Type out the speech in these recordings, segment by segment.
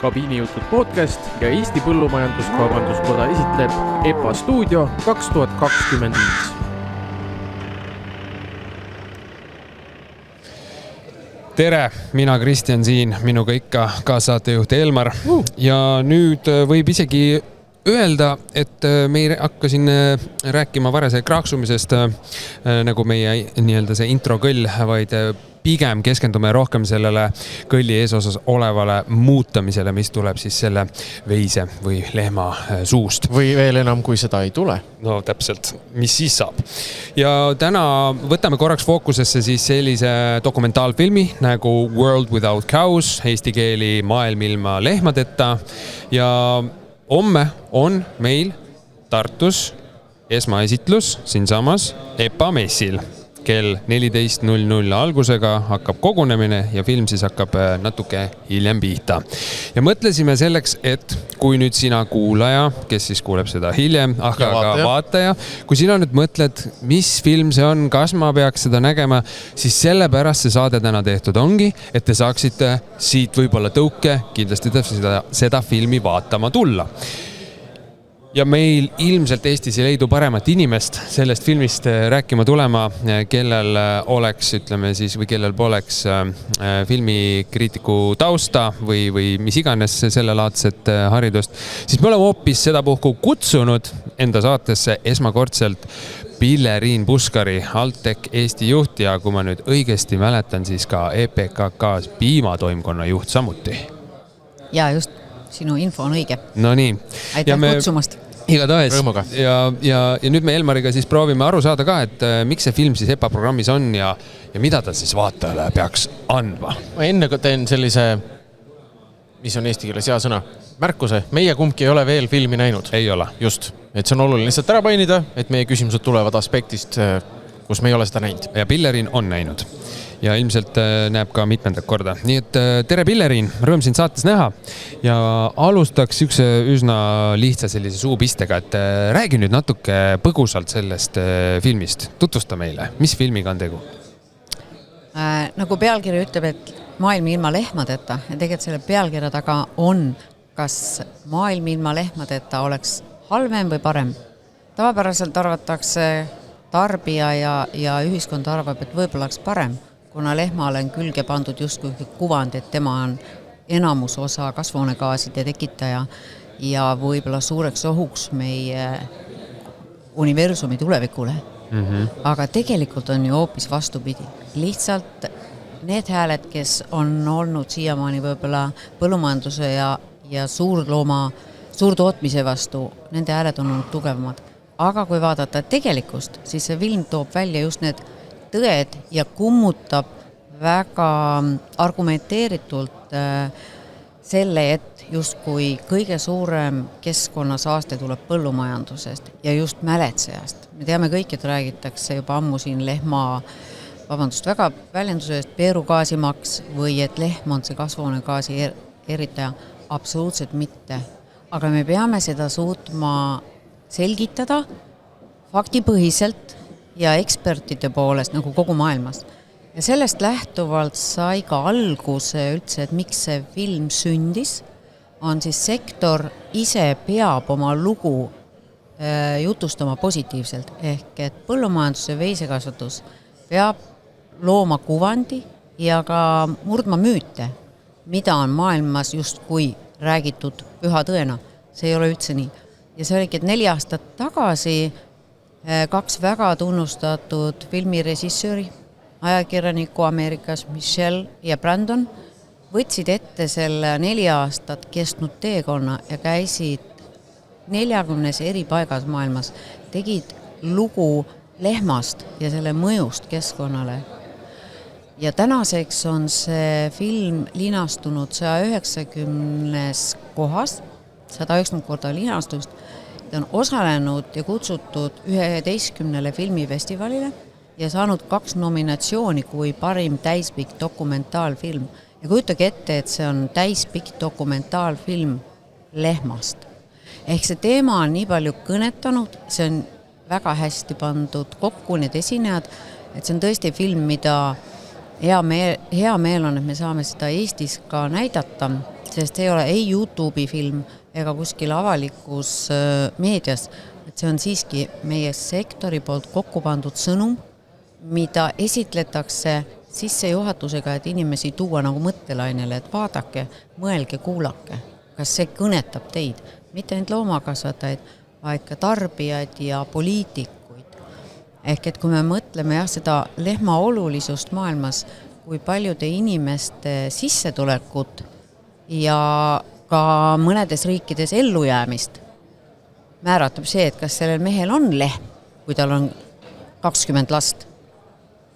Kabiinijutud podcast ja Eesti Põllumajandus-Kaubanduskoda esitleb EPA Stuudio 2025. Tere, mina Kristjan siin, minuga ikka kaassaatejuht Elmar ja nüüd võib isegi öelda, et me ei hakka siin rääkima varase kraaksumisest nagu meie nii-öelda see intro-kõll, vaid pigem keskendume rohkem sellele kõlli eesosas olevale muutamisele, mis tuleb siis selle veise või lehma suust. Või veel enam, kui seda ei tule. No täpselt, mis siis saab. Ja täna võtame korraks fookusesse siis sellise dokumentaalfilmi nagu World Without Cows, eesti keeli Maailm ilma lehmadeta ja homme on meil Tartus esmaesitlus siinsamas EPA messil. Kell 14.00 algusega hakkab kogunemine ja film siis hakkab natuke hiljem pihta. Ja mõtlesime selleks, et kui nüüd sina kuulaja, kes siis kuuleb seda hiljem, aga ka vaataja, kui sina nüüd mõtled, mis film see on, kas ma peaks seda nägema, siis sellepärast see saade täna tehtud ongi, et te saaksite siit võib-olla tõuke, kindlasti seda filmi vaatama tulla. Ja meil ilmselt Eestis ei leidu paremat inimest sellest filmist rääkima tulema, kellel oleks, ütleme siis, või kellel poleks filmikriitiku tausta või mis iganes sellelaadset haridust, siis me oleme hoopis sedapuhku kutsunud enda saatesse esmakordselt Pilleriin Puskari, Altec Eesti juht ja kui ma nüüd õigesti mäletan, siis ka EPKK piimatoimkonna juht samuti. Ja just, sinu info on õige. No nii. Aitäh kutsumast. Igatahes. Ja nüüd me Elmariga siis proovime aru saada ka, et miks see film siis EPA programmis on ja mida ta siis vaatajale peaks andma. Ma enne teen sellise, mis on eesti keeles hea sõna, märkuse. Meie kumbki ei ole veel filmi näinud. Ei ole. Just, et see on oluline lihtsalt ära painida, et meie küsimused tulevad aspektist, kus me ei ole seda näinud. Ja Pilleriin on näinud. Ja ilmselt näeb ka mitmendat korda. Nii et tere Pilleriin, rõõm sind saates näha. Ja alustaks üks üsna lihtsa sellise suupistega, et räägi nüüd natuke põgusalt sellest filmist. Tutvusta meile, mis filmiga on tegu? Nagu pealkiri ütleb, et maailm ilma lehmadeta ja tegelikult selle pealkirja taga on, kas maailm ilma lehmadeta oleks halvem või parem. Tavapäraselt arvatakse tarbija ja ühiskond arvab, et võib-olla oleks parem, kuna lehmale on külge pandud justkui kuvand, et tema on enamus osa kasvuhoonegaaside tekitaja ja võib-olla suureks ohuks meie universumi tulevikule. Aga tegelikult on ju hoopis vastupidi. Lihtsalt need hääled, kes on olnud siiamaani võib-olla põllumajanduse ja suurtootmise vastu, nende hääled on olnud tugevamad. Aga kui vaadata tegelikult, siis see film toob välja just need tõed ja kummutab väga argumenteeritult selle, et justkui kõige suurem keskkonnasaaste tuleb põllumajandusest ja just mäletsejast. Me teame kõik, et räägitakse juba ammu siin väga väljendusest peerugaasimaks või et lehm on see kasvuhoonegaasi eritaja. Absoluutselt mitte. Aga me peame seda suutma selgitada faktipõhiselt ja ekspertide poolest nagu kogu maailmas. Ja sellest lähtuvalt sai ka alguse üldse, et miks see film sündis, on siis sektor ise peab oma lugu jutustama positiivselt. Ehk et põllumajanduse veisekasvatus peab looma kuvandi ja ka murdma müüte, mida on maailmas justkui räägitud püha tõena. See ei ole üldse nii. Ja see oligi, et 4 aastat tagasi 2 väga tunnustatud filmirežissööri, ajakirjaniku Ameerikas Michelle ja Brandon võtsid ette selle 4 aastat kestnud teekonna ja käisid 40 eri paigas maailmas, tegid lugu lehmast ja selle mõjust keskkonnale. Ja tänaseks on see film linastunud 190 kohas, 190 korda linastust. Ta on osalenud ja kutsutud 11 filmifestivalile ja saanud 2 nominatsiooni kui parim täispikk dokumentaalfilm. Ja kujutage ette, et see on täispikk dokumentaalfilm lehmast. Ehk see teema on nii palju kõnetanud, see on väga hästi pandud kokku need esinejad, et see on tõesti film, mida hea meel on, et me saame seda Eestis ka näidata, sest see ei ole ei YouTube'i film ega kuskil avalikus meedias, et see on siiski meie sektori poolt kokku pandud sõnum, mida esitletakse sissejuhatusega, et inimesi tuua nagu mõttelainele, et vaadake, mõelge, kuulake, kas see kõnetab teid, mitte ainult loomakasvatajaid, vaid ka tarbijaid ja poliitikuid. Ehk et kui me mõtleme seda lehma olulisust maailmas, kui paljude inimeste sissetulekut ja ka mõnedes riikides ellujäämist määratab see, et kas sellel mehel on lehm, kui tal on 20 last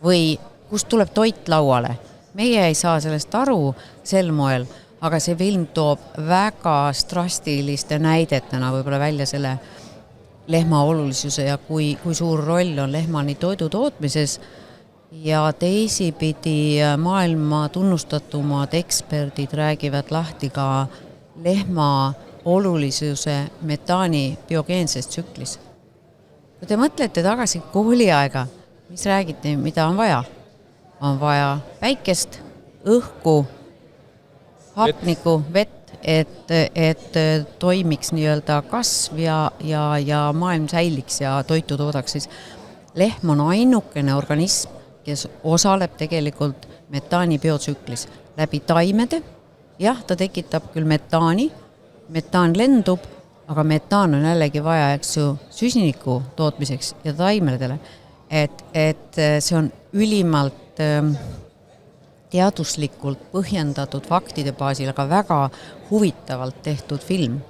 või kust tuleb toit lauale. Meie ei saa sellest aru sel moel, aga see film toob väga drastiliste näidetena võib-olla välja selle lehma olulisuse ja kui suur roll on lehmal nii toidu tootmises ja teisipidi maailma tunnustatumad eksperdid räägivad lahti ka lehma olulisuse metaani biogeenses tsüklis. Kui te mõtlete tagasi kooliaega, mis räägiti, mida on vaja? On vaja päikest, õhku, hapnikku, vett, et toimiks nii-öelda kasv ja maailm säiliks ja toitu toodaks. Siis lehm on ainukene organism, kes osaleb tegelikult metaani biotsüklis läbi taimede. Jah, ta tekitab küll metaani, metaan lendub, aga metaan on jällegi vaja, eks ju, süsiniku tootmiseks ja taimedele. Et see on ülimalt teaduslikult põhjendatud faktide baasil, aga väga huvitavalt tehtud film.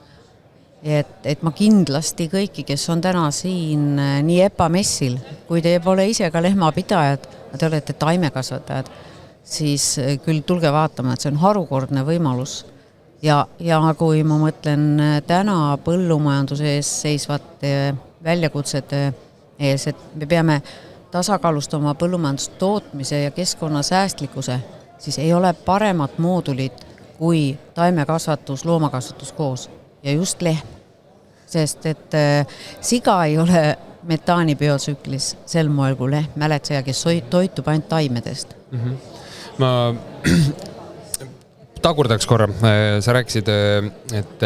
Et ma kindlasti kõiki, kes on täna siin nii EPA messil, kui te pole ise ka lehmapidajad, te olete taimekasvatajad, siis küll tulge vaatama, et see on harukordne võimalus. Ja kui ma mõtlen täna põllumajanduse ees seisvate väljakutsete ees, et me peame tasakaalustama põllumajandustootmise ja keskkonnasäästlikkuse, siis ei ole paremat moodulit kui taimekasvatus, loomakasvatus koos ja just lehm. Sest et siga ei ole metaani biotsüklis sel moel kui lehm, mäletseja, kes toitub ainult taimedest. Ma tagurdaks korra. Sa rääkisid, et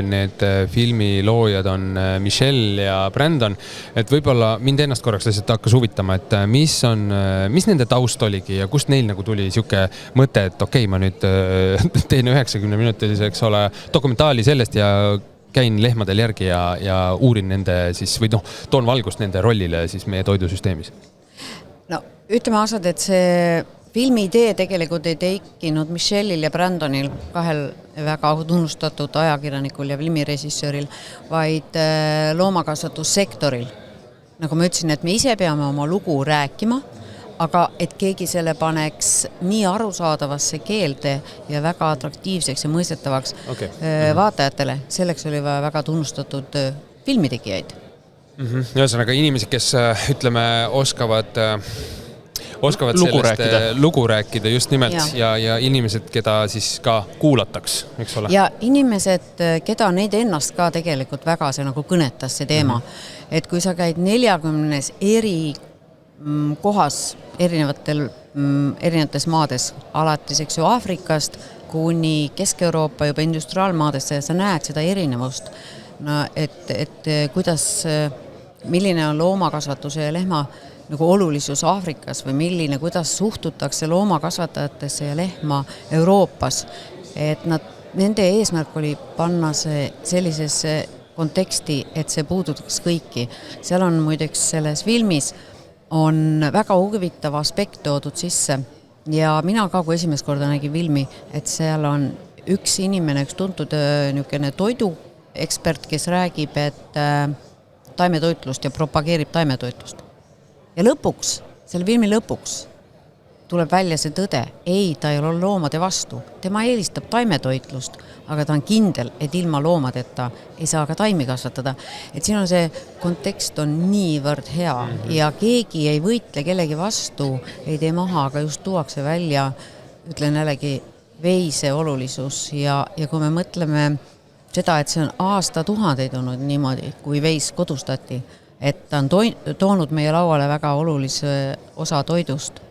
need filmi loojad on Michelle ja Brandon. Et võib-olla mind ennast korraks lihtsalt hakkas huvitama, et mis nende taust oligi ja kust neil nagu tuli siuke mõte, et okei, ma nüüd teen 90 minutilise, eks ole, dokumentaali sellest ja käin lehmadel järgi ja uurin nende siis, või toon valgust nende rollile siis meie toidusüsteemis. No, ütleme ausalt, et see filmi idee tegelikult ei tekkinud Michelle'il ja Brandonil, kahel väga tunnustatud ajakirjanikul ja filmirežissööril, vaid loomakasvatussektoril. Nagu ma ütlesin, et me ise peame oma lugu rääkima, aga et keegi selle paneks nii arusaadavasse keelde ja väga atraktiivseks ja mõistetavaks vaatajatele, selleks oli vaja väga tunnustatud filmitegijaid. Ühesõnaga inimesed, kes ütleme, oskavad lugu sellest lugu rääkida just nimelt ja inimesed, keda siis ka kuulataks, eks ole? Ja inimesed, keda neid ennast ka tegelikult väga see nagu kõnetas see teema, et kui sa käid 40 eri kohas erinevates maades, alates eks ju Aafrikast kuni Kesk-Euroopa juba industriaalmaadesse ja sa näed seda erinevust, no, et kuidas, milline on loomakasvatuse ja lehma nagu olulisus Aafrikas või kuidas suhtutakse loomakasvatajatesse ja lehma Euroopas, et nende eesmärk oli panna see sellisesse konteksti, et see puudutaks kõiki. Seal on muideks selles filmis on väga huvitav aspekt toodud sisse ja mina ka, kui esimest korda nägin filmi, et seal on üks inimene, üks tuntud niisugune toiduekspert, kes räägib, et taimetoitlust ja propageerib taimetoitlust. Ja lõpuks, selle filmi lõpuks tuleb välja see tõde. Ei, ta ei ole loomade vastu. Tema eelistab taimetoitlust, aga ta on kindel, et ilma loomadeta ei saa ka taimi kasvatada. Et siin on see kontekst on niivõrd hea ja keegi ei võitle kellegi vastu, ei tee maha, aga just tuuakse välja, ütlen jällegi, veise olulisus ja kui me mõtleme seda, et see on aastatuhandeid olnud niimoodi, kui veis kodustati, et ta on toonud meie lauale väga olulise osa toidust.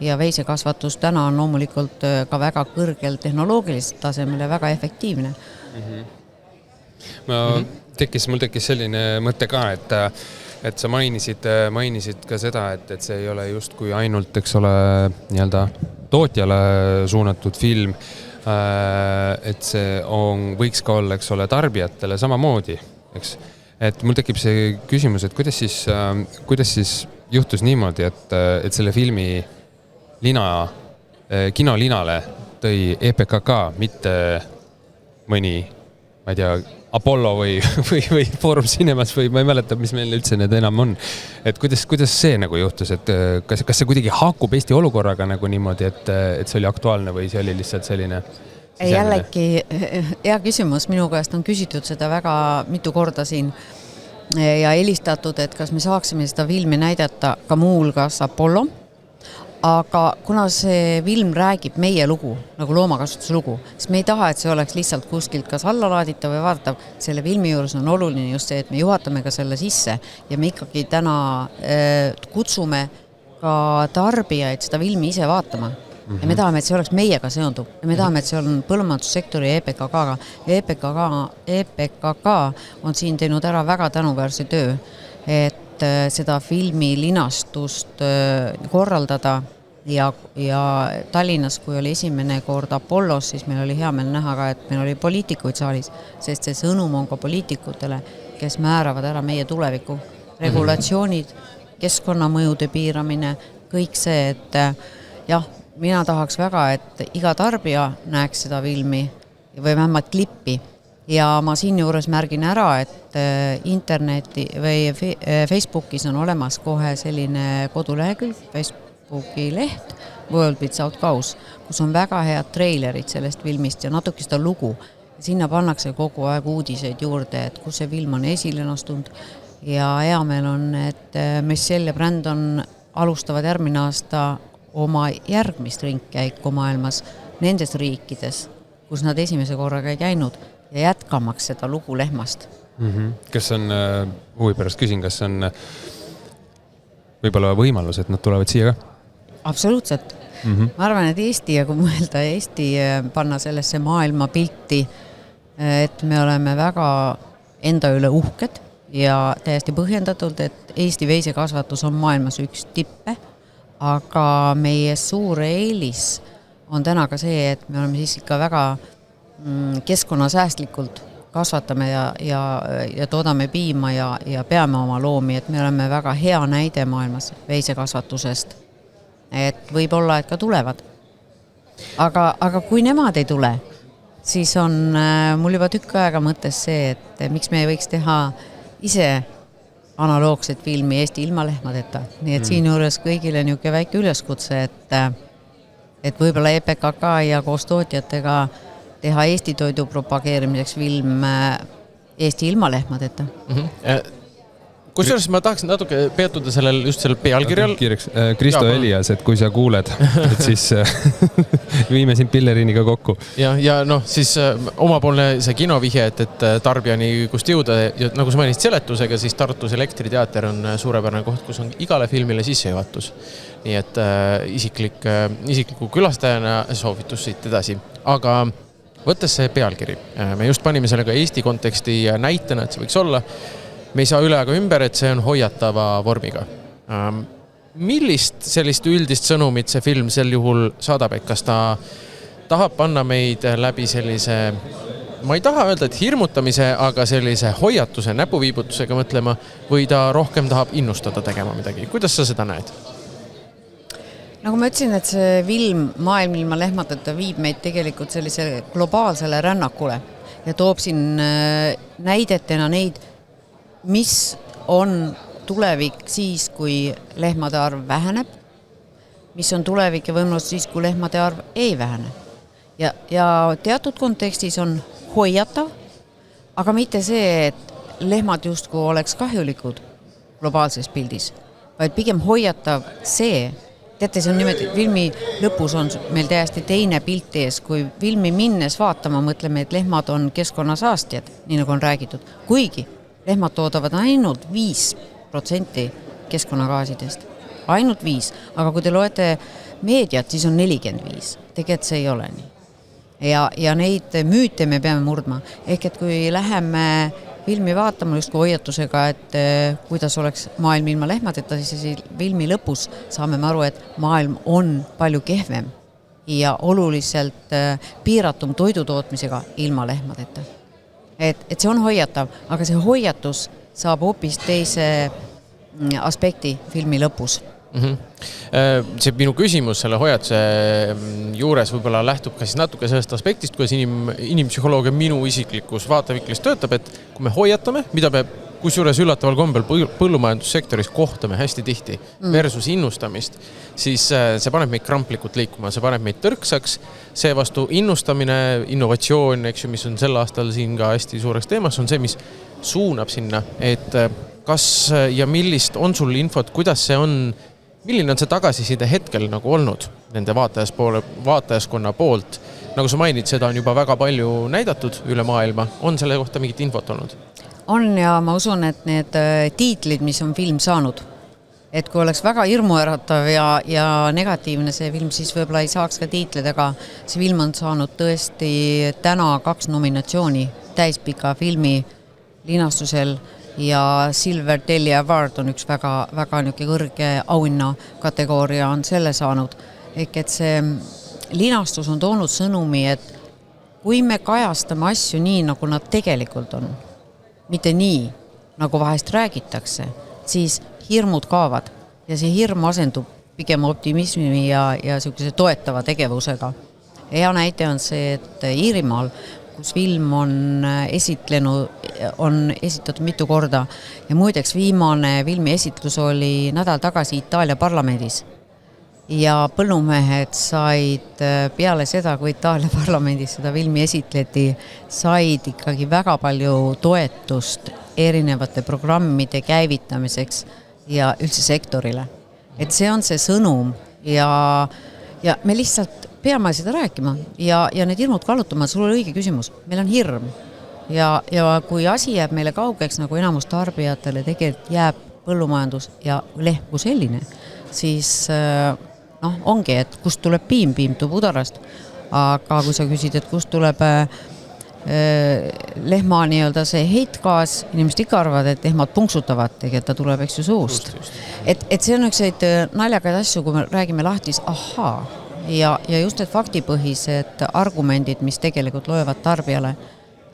ja veisekasvatus täna on loomulikult ka väga kõrgel tehnoloogilisel tasemel ja väga efektiivne. Mul tekkis selline mõte ka, et sa mainisid ka seda, et see ei ole just kui ainult, eks ole, nii-öelda tootjale suunatud film, et see võiks ka olla, eks ole, tarbijatele samamoodi, eks. Et mul tekib see küsimus, et kuidas siis juhtus niimoodi, et selle filmi kinolinale tõi EPKK, mitte mõni, ma ei tea, Apollo või Foorum Cinemas või ma ei mäleta, mis meil üldse need enam on. Et kuidas see nagu juhtus, et kas see kuidagi haakub Eesti olukorraga nagu niimoodi, et see oli aktuaalne või see oli lihtsalt selline? Jällegi, hea küsimus, minu käest on küsitud seda väga mitu korda siin ja helistatud, et kas me saaksime seda filmi näidata ka muulgas Apollo. Aga kuna see film räägib meie lugu, nagu loomakasutuse lugu, siis me ei taha, et see oleks lihtsalt kuskilt kas allalaaditav või vaadatav. Selle filmi juures on oluline just see, et me juhatame ka selle sisse ja me ikkagi täna kutsume ka tarbijaid seda filmi ise vaatama. Ja me tahame, et see oleks meiega seonduv. Ja me tahame, et see on põllumajandussektori ja EPKK-ga. EPKK on siin teinud ära väga tänuväärse töö, et seda filmi linastust korraldada ja Tallinnas, kui oli esimene kord Apollos, siis meil oli hea meel näha ka, et meil oli poliitikuid saalis, sest see sõnum on ka poliitikutele, kes määravad ära meie tuleviku. Regulatsioonid, keskkonnamõjude piiramine, kõik see, et jah, mina tahaks väga, et iga tarbija näeks seda filmi või vähemalt klippi. Ja ma siin juures märgin ära, et interneti või Facebookis on olemas kohe selline kodulehekülg, Facebooki leht, World Without Cows, kus on väga head treilerid sellest filmist ja natuke seda lugu. Sinna pannakse kogu aeg uudiseid juurde, et kus see film on esilenastunud ja hea meel on, et Michelle ja Brandon alustavad järgmine aasta oma järgmist ringkäiku maailmas nendes riikides, kus nad esimese korraga ei käinud ja jätkamaks seda lugu lehmast. Kas on, huvi pärast küsin, kas on võib-olla võimalus, et nad tulevad siia ka? Absoluutselt. Ma arvan, et Eesti ja kui mõelda Eesti panna sellesse maailma pilti, et me oleme väga enda üle uhked ja täiesti põhjendatult, et Eesti veisekasvatus on maailmas üks tippe, aga meie suur eelis on täna ka see, et me oleme siiski ka väga keskkonnasäästlikult kasvatame ja toodame piima ja peame oma loomi, et me oleme väga hea näide maailmas veisekasvatusest. Et võib-olla, et ka tulevad. Aga kui nemad ei tule, siis on mul juba tükk aega mõttes see, et miks me ei võiks teha ise analoogset filmi Eesti ilma lehmadeta. Nii et siin juures kõigile niuke väike üleskutse, et võib-olla EPKK ja koos tootjatega teha Eesti toidu propageerimiseks film Eesti ilma lehmadeta. Kusjuures ma tahaksin natuke peatuda just sellel pealkirjal. Kiireks, Kristo Elias, et kui sa kuuled, et siis viime siin Pilleriiniga kokku. Ja siis omapoolne see kinovihje, et tarbijani kust jõuda ja nagu sa mainisid seletusega, siis Tartus Elektriteater on suurepärane koht, kus on igale filmile sissejuhatus. Nii et isikliku külastajana soovitus siit edasi. Aga võttes see pealkiri, me just panime sellega Eesti konteksti näitena, et see võiks olla. Me ei saa üle aga ümber, et see on hoiatava vormiga. Millist sellist üldist sõnumit see film sel juhul saadab, et kas ta tahab panna meid läbi sellise, ma ei taha öelda, et hirmutamise, aga sellise hoiatuse näpuviibutusega mõtlema või ta rohkem tahab innustada tegema midagi? Kuidas sa seda näed? Nagu ma ütlesin, et see film Maailm ilma lehmadeta viib meid tegelikult sellise globaalsele rännakule ja toob siin näidetena neid, mis on tulevik siis, kui lehmade arv väheneb, mis on tulevik ja võimalus siis, kui lehmade arv ei vähene. Ja teatud kontekstis on hoiatav, aga mitte see, et lehmad justkui oleks kahjulikud globaalses pildis, vaid pigem hoiatav see, teate, see on niimoodi, filmi lõpus on meil täiesti teine pilt ees, kui filmi minnes vaatama mõtleme, et lehmad on keskkonnasaastjad, nii nagu on räägitud, kuigi lehmad toodavad ainult 5% keskkonnagaasidest. Ainult 5. Aga kui te loete meediat, siis on 45. Tegelikult see ei ole nii. Ja neid müüte me peame murdma. Ehk et kui läheme filmi vaatama just hoiatusega, et kuidas oleks maailm ilma lehmadeta, siis filmi lõpus saame me aru, et maailm on palju kehvem ja oluliselt piiratum toidutootmisega ilma lehmadeta. Et see on hoiatav, aga see hoiatus saab hoopis teise aspekti filmi lõpus. See minu küsimus selle hoiatuse juures võib-olla lähtub ka siis natuke sellest aspektist, kuidas inimpsühholoogia minu isiklikus vaateviklis töötab, et kui me hoiatame, mida me kusjuures üllataval kombel põllumajandussektoris kohtame hästi tihti versus innustamist, siis see paneb meid kramplikult liikuma, see paneb meid tõrksaks, see vastu innustamine, innovatsioon, eks ju, mis on sel aastal siin ka hästi suureks teemas, on see, mis suunab sinna, et kas ja millist on sul infot, kuidas see on, milline on see tagasiside hetkel nagu olnud nende vaatajaskonna poolt? Nagu sa mainid, seda on juba väga palju näidatud üle maailma. On selle kohta mingit infot olnud? On ja ma usun, et need tiitlid, mis on film saanud, et kui oleks väga hirmuäratav ja negatiivne see film, siis võib-olla ei saaks ka tiitlid, aga see film on saanud tõesti täna 2 nominatsiooni täispika filmi linastusel ja Silver Telly Award on üks väga kõrge auhinna kategooria on selle saanud. Ehk et see linastus on toonud sõnumi, et kui me kajastame asju nii, nagu nad tegelikult on, mitte nii, nagu vahest räägitakse, siis hirmud kaovad ja see hirm asendub pigem optimismi ja selline toetava tegevusega. Hea näite on see, et Iirimaal, kus film on esitatud mitu korda ja muideks viimane filmi esitlus oli nädal tagasi Itaalia parlamendis ja põllumehed said peale seda, kui Itaalia parlamendis seda filmi esitleti, said ikkagi väga palju toetust erinevate programmide käivitamiseks ja üldse sektorile. Et see on see sõnum ja me lihtsalt peame seda rääkima ja need hirmud kallutama, sul oli õige küsimus. Meil on hirm ja kui asi jääb meile kaugeks, nagu enamus tarbijatele tegelikult jääb põllumajandus ja lehm kui selline, siis ongi, et kust tuleb piim tuleb udarast. Aga kui sa küsid, et kust tuleb lehma nii-öelda see heitgaas, inimesed ikka arvavad, et lehmad punksutavad, tegelikult ta tuleb eks ju suust. Et see on üks naljakaid asju, kui me räägime lahti, ahaa, ja just need faktipõhised argumendid, mis tegelikult loevad tarbijale,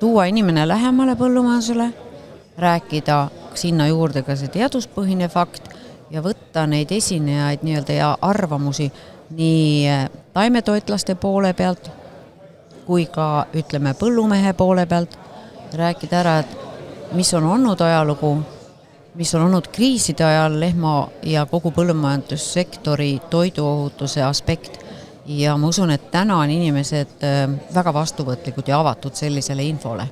tuua inimene lähemale põllumajandusele, rääkida sinna juurde ka see teaduspõhine fakt ja võtta neid esinejaid nii-öelda ja arvamusi nii taimetoitlaste poole pealt kui ka ütleme põllumehe poole pealt, rääkida ära, et mis on olnud ajalugu, mis on olnud kriiside ajal lehma ja kogu põllumajandussektori toiduohutuse aspekt. Ja ma usun, et täna on inimesed väga vastuvõtlikud ja avatud sellisele infole,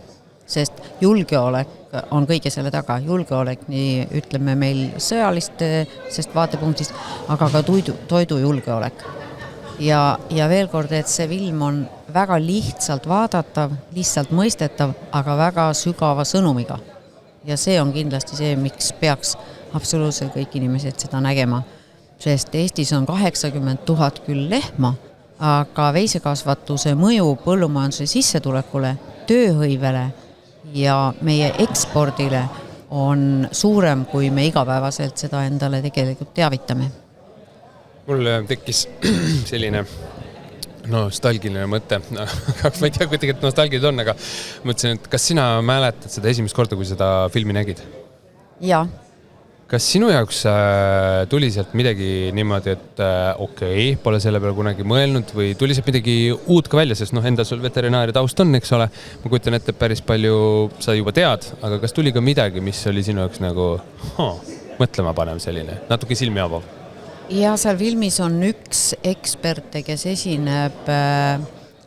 sest julgeolek on kõige selle taga. Julgeolek, nii ütleme meil sõjalistest vaatepunktist, aga ka toidujulgeolek. Ja veel kord, et see film on väga lihtsalt vaadatav, lihtsalt mõistetav, aga väga sügava sõnumiga. Ja see on kindlasti see, miks peaks absoluutselt kõik inimesed seda nägema. Sest Eestis on 80 000 küll lehma, aga veisekasvatuse mõju põllumajanduse sissetulekule, tööhõivele ja meie ekspordile on suurem, kui me igapäevaselt seda endale tegelikult teavitame. Mul tekkis selline nostalgiline mõte, ma ei tea, kui tegelikult nostalgid on, aga mõtlesin, et kas sina mäletad seda esimest korda, kui seda filmi nägid? Jaa. Kas sinu jaoks tuli sealt midagi niimoodi, et okei, pole selle peale kunagi mõelnud või tuli sealt midagi uut ka välja, sest enda sul veterinaaria taust on, eks ole. Ma kujutan ette päris palju sa juba tead, aga kas tuli ka midagi, mis oli sinu jaoks nagu mõtlema panev selline, natuke silmi avav? Ja seal filmis on üks eksperte, kes esineb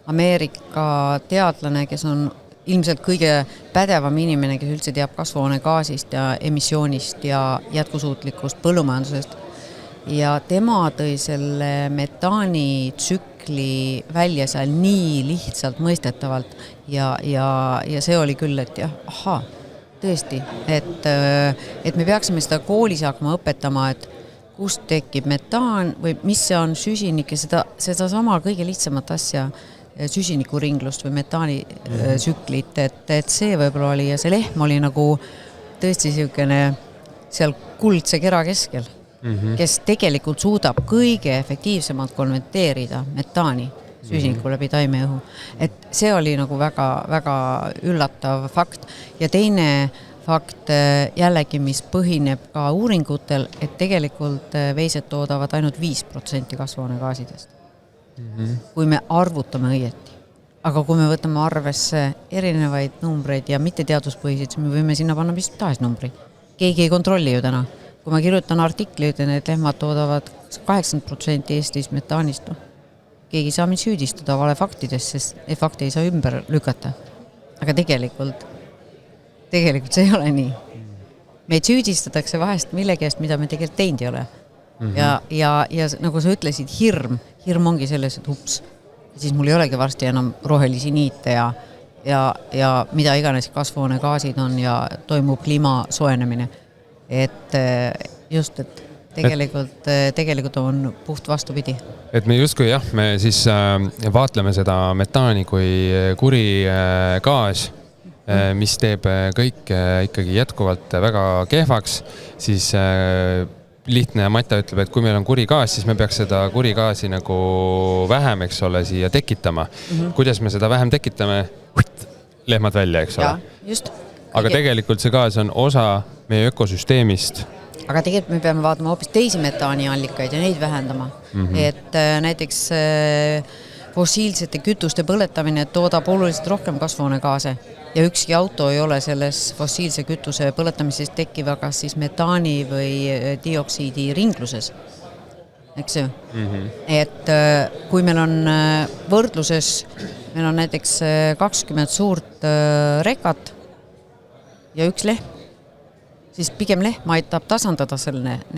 Ameerika teadlane, kes on ilmselt kõige pädevam inimene, kes üldse teab kasvuhoonegaasist ja emissioonist ja jätkusuutlikust põllumajandusest. Ja tema tõi selle metaanitsükli välja seal nii lihtsalt mõistetavalt ja see oli küll, et jah, tõesti, et me peaksime seda koolis hakkama õpetama, et kust tekib metaan või mis see on süsinik ja seda sama kõige lihtsamat asja, süsinikuringlust või metaani tsüklit, et see võib-olla oli ja see lehm oli nagu tõesti niisugune seal kuldse kera keskel, kes tegelikult suudab kõige efektiivsemalt konverteerida metaani süsiniku läbi taimeõhu. Et see oli nagu väga, väga üllatav fakt ja teine fakt jällegi, mis põhineb ka uuringutel, et tegelikult veised toodavad ainult 5% kasvuhoonegaasidest. Kui me arvutame õieti. Aga kui me võtame arvesse erinevaid numbreid ja mitte teaduspõhiseid, siis me võime sinna panna mis tahes numbri. Keegi ei kontrolli ju täna. Kui ma kirjutan artikli, ütlen, et lehmad toodavad 80% Eestis metaanist. Keegi ei saa mind süüdistada vale faktides, sest fakti ei saa ümber lükata. Aga tegelikult see ei ole nii. Meid süüdistatakse vahest millegi eest, mida me tegelikult teinud ei ole. Ja nagu sa ütlesid, hirm ongi selles, et ups, siis mul ei olegi varsti enam rohelisi niite ja mida iganes kasvuhoonegaasid on ja toimub kliima soojenemine. Et just, et tegelikult on puht vastupidi. Et me justkui me siis vaatleme seda metaani kui kuri gaas, mis teeb kõik ikkagi jätkuvalt väga kehvaks, siis lihtne Matja ütleb, et kui meil on kuri gaas, siis me peaks seda kuri gaasi nagu vähem, eks ole, siia tekitama. Kuidas me seda vähem tekitame? Lehmad välja, eks ole. Just. Aga tegelikult see gaas on osa meie ökosüsteemist. Aga tegelikult me peame vaatama hoopis teisi metaaniallikaid ja neid vähendama. Et näiteks fossiilsete kütuste põletamine toodab oluliselt rohkem kasvuhoonegaase ja ükski auto ei ole selles fossiilse kütuse põletamisest tekkiva kas siis metaani või dioksiidi ringluses. Eks ju? Et kui meil on võrdluses, meil on näiteks 20 suurt rekat ja üks lehm, siis pigem lehm aitab tasandada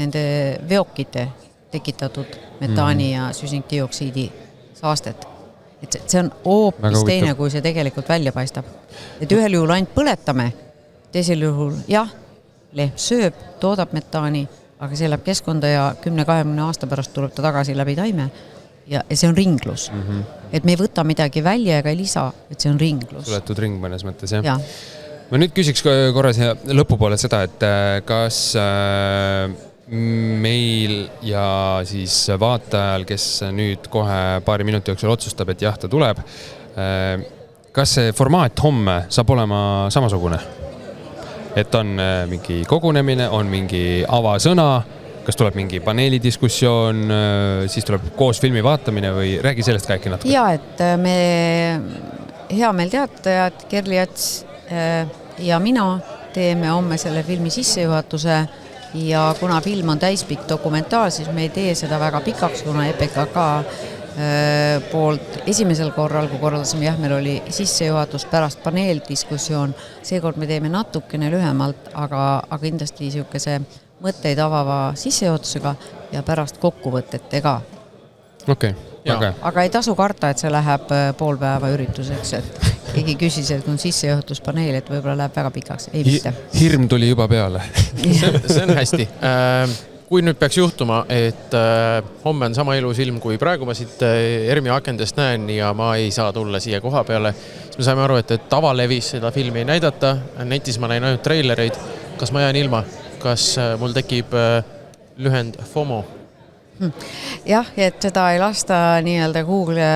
nende veokite tekitatud metaani ja süsinikdioksiidi saastet. Et see on hoopis teine, kui see tegelikult välja paistab. Et ühel juhul ainult põletame, teisel juhul lehm sööb, toodab metaani, aga see läheb keskkonda ja 10-20 aasta pärast tuleb ta tagasi läbi taime ja see on ringlus. Et me ei võta midagi välja ega ei lisa, et see on ringlus. Suletud ring mõnes mõttes, jah. Ma nüüd küsiks korra siia lõpupoole seda, et kas meil ja siis vaatajal, kes nüüd kohe paari minuti jooksul otsustab, et jah, ta tuleb, kas see formaat homme saab olema samasugune? Et on mingi kogunemine, on mingi avasõna, kas tuleb mingi paneelidiskussioon, siis tuleb koos filmi vaatamine või räägi sellest ka äkki natuke? Ja, et me hea meel teatajad, Kerli Ats ja mina teeme homme selle filmi sissejuhatuse ja kuna film on täispikk dokumentaal, siis me ei tee seda väga pikaks, kuna EPKK poolt esimesel korral, kui korraldasime, meil oli sissejuhatus pärast paneeldiskussioon, seekord me teeme natukene lühemalt, aga kindlasti niisuguse mõtteid avava sissejuhatusega ja pärast kokkuvõtetega. Okei. Aga ei tasu karta, et see läheb pool päeva ürituseks, et keegi küsis, et on sissejuhatuspaneel, et võib-olla läheb väga pikaks. Ei mitte. Hirm tuli juba peale. See on hästi. Kui nüüd peaks juhtuma, et homme on sama ilus ilm, kui praegu ma siit ERMi akendest näen ja ma ei saa tulla siia koha peale, siis me saime aru, et tavalevis seda filmi ei näidata, netis ma näin ainult treilereid. Kas ma jään ilma? Kas mul tekib lühend FOMO? Jah, et seda ei lasta nii-öelda Google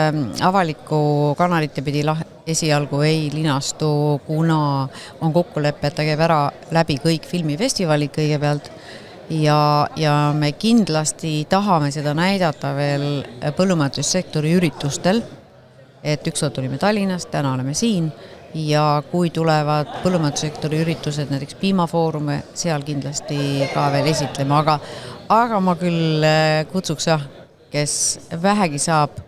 avalikku kanalite pidi esialgu ei linastu, kuna on kokkulepe, et ta käib ära läbi kõik filmifestivalid kõigepealt ja me kindlasti tahame seda näidata veel põllumajandussektori üritustel, et ükskord tulime Tallinnast, täna oleme siin ja kui tulevad põllumajandussektori üritused, näiteks piimafoorume, seal kindlasti ka veel esitlema, aga ma küll kutsuks kes vähegi saab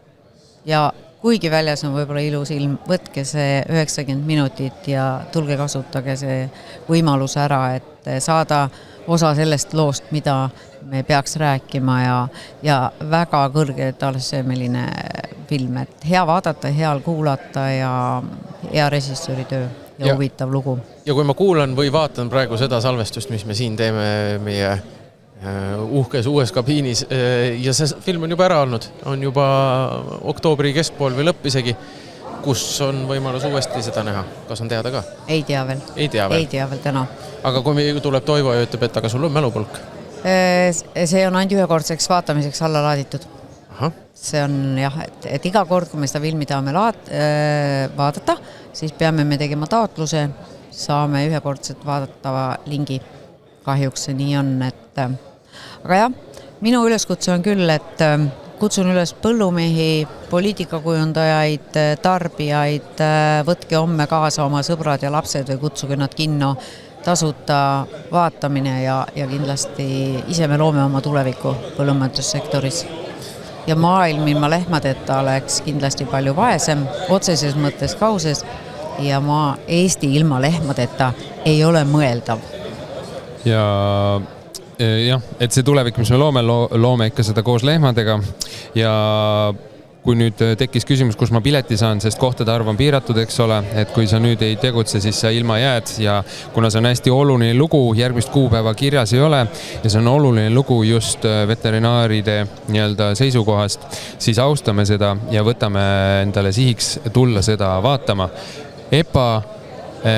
ja kuigi väljas on võib-olla ilus ilm, võtke see 90 minutit ja tulge kasutage see võimalus ära, et saada osa sellest loost, mida me peaks rääkima ja väga kõrgetasemeline film, et hea vaadata, hea kuulata ja hea režissööri töö ja huvitav lugu. Ja kui ma kuulan või vaatan praegu seda salvestust, mis me siin teeme meie uhkes uues kabiinis ja see film on juba ära olnud, on juba oktoobri keskpool või lõpp isegi, kus on võimalus uuesti seda näha. Kas on teada ka? Ei tea veel. Ei tea veel täna. Aga kui tuleb Toivo ja ütleb, et aga sul on mälupulk? See on ainult ühekordseks vaatamiseks alla laaditud. Aha. See on jah, et iga kord, kui me seda filmi tahame vaadata, siis peame me tegema taotluse, saame ühekordselt vaadatava lingi. Kahjuks see nii on, et aga jah, minu üleskutse on küll, et kutsun üles põllumehi, poliitikakujundajaid, tarbijaid, võtke homme kaasa oma sõbrad ja lapsed või kutsuge nad kinno, tasuta vaatamine ja kindlasti ise me loome oma tuleviku põllumajandussektoris. Ja maailm ilma lehmadeta oleks kindlasti palju vaesem, otseses mõttes kauses ja Eesti ilma lehmadeta ei ole mõeldav. Ja jah, et see tulevik, mis me loome ikka seda koos lehmadega ja kui nüüd tekkis küsimus, kus ma pileti saan, sest kohtade arv on piiratud, eks ole, et kui sa nüüd ei tegutse, siis sa ilma jääd ja kuna see on hästi oluline lugu, järgmist kuupäeva kirjas ei ole ja see on oluline lugu just veterinaaride nii-öelda seisukohast, siis austame seda ja võtame endale sihiks tulla seda vaatama. EPA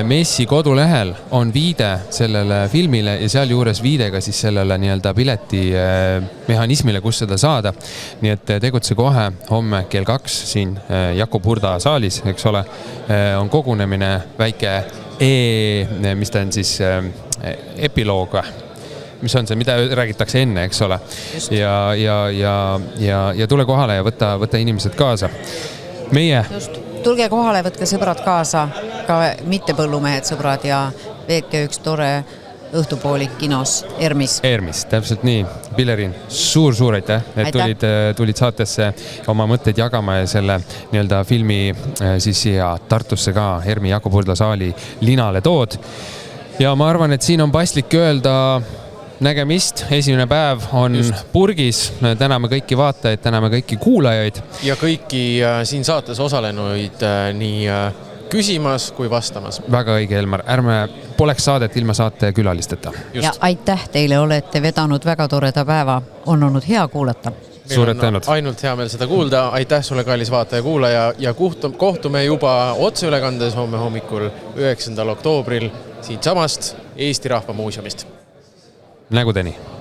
Messi kodulehel on viide sellele filmile ja seal juures viidega siis sellele nii-öelda pileti mehhanismile, kus seda saada. Nii et tegutse kohe homme kell 2 siin Jakub Hurda saalis, eks ole, on kogunemine väike mis ta on siis epiloog, mis on see, mida räägitakse enne, eks ole. Ja tule kohale ja võta inimesed kaasa. Tulge kohale, võtke sõbrad kaasa, ka mitte põllumehed sõbrad ja veetke üks tore õhtupoolik kinos Ermis. Täpselt nii. Pillerin, suur aitäh, et tulid saatesse oma mõtteid jagama ja selle nii-öelda filmi siis siia Tartusse ka Ermi Jakub Hurda saali linale tood. Ja ma arvan, et siin on paslik öelda nägemist, esimene päev on purgis, täname kõiki vaatajaid, täname kõiki kuulajaid. Ja kõiki siin saates osalenuid nii küsimas kui vastamas. Väga õige, Elmar, poleks saadet ilma saate külalisteta. Ja aitäh teile, olete vedanud väga toreda päeva, on olnud hea kuulata. Suured tänud. Ainult hea meel seda kuulda, aitäh sulle, kallis vaataja kuulaja ja kohtume juba otseülekandes homme hommikul 9. oktoobril siit samast Eesti Rahva Muuseumist. Nägudeni!